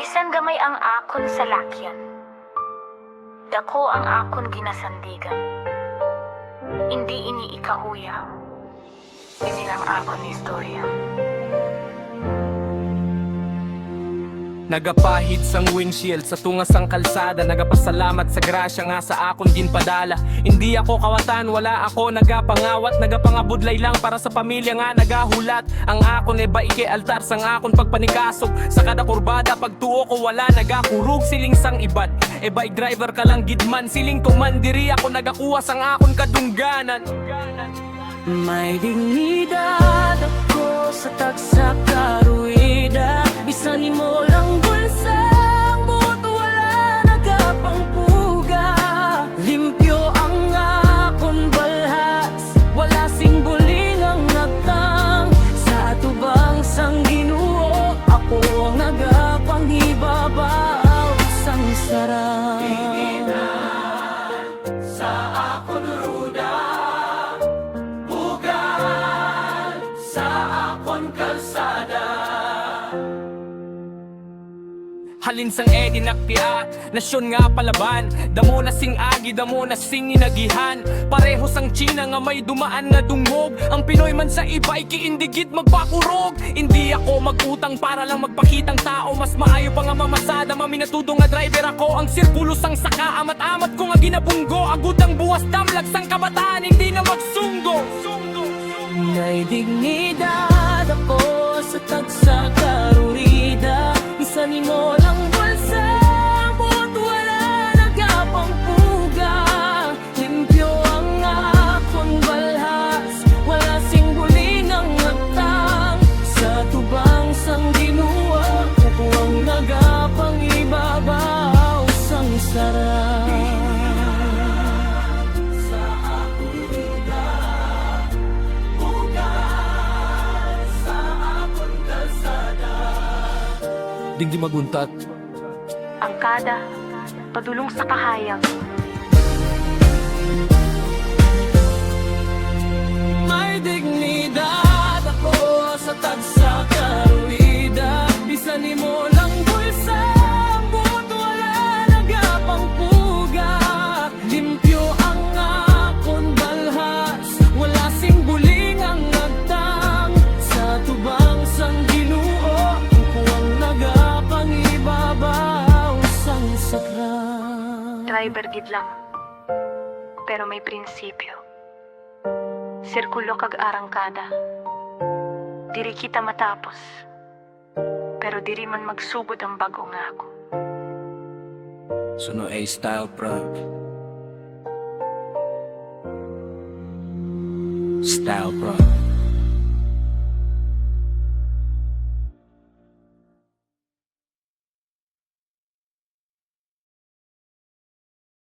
Bisan gamay ang akon sa lakyan, dako ang akon ginasandigan. Hindi ini ikahuya, ini lang akon istorya. Nagapahid sang windshield sa tunga sang kalsada. Nagapasalamat sa grasya nga sa akon ginpadala. Hindi ako kawatan, wala ako nagapangawat. Nagapangabudlay lang para sa pamilya nga nagahulat. Ang akon eba ike altar sang akon pagpanikasog. Sa kada kurbada pagtuo ko wala nagakurug. Siling sang ibad, eba driver ka lang gidman. Siling komandiri ako nagakuha sang akon kadungganan. May dignidad ako sa tagsa karuida. Bisan mo lang bulsang buot wala nagapangpuga. Limpyo ang akon balhas, wala singbuling ang nagtang. Sa atubang sang Ginoo ako ang nagapanghibabaw sang sarang. Sa akon ruda, kalsada. Halin sang edi nakpia, nasyon nga palaban. Damo na sing agi, damo na sing inagihan. Pareho sang China nga may dumaan nga dungog. Ang Pinoy man sa iba ikiindigit magpakurog. Hindi ako magutang para lang magpakitang tao. Mas maayo pa nga mamasada, maminatudo nga driver ako. Ang sirkulo sang saka, amat-amat ko nga ginabunggo. Agutang buwas damlag sang kabataan, hindi na magsunggo. May dignidad ako sa tagsa karurida. Bisan mo lang bulsa, buot wala nagapangpuga. Limpyo ang akong balhas, wala singbuling ang nagtang. Sa tubang sang Ginoo ako ang nagapangibabaw sang sarang. Ding di maguntat. Ang kada, padulong sa kahayag. May dignidad ako sa tagsa karuida. Bisan mo lang bulsa, buot wala nagapangpuga. Limpyo ang akon balhas, wala singbuling ang nagtang. Sa tubang sang Ginoo ako ang nagapangibabaw sang sakran. Driver gid lang, pero may prinsipyo. Sirkulo kag arangkada, diri kita matapos, pero diri man magsubod ang bago nga ako. Suno A style proud. Style proud.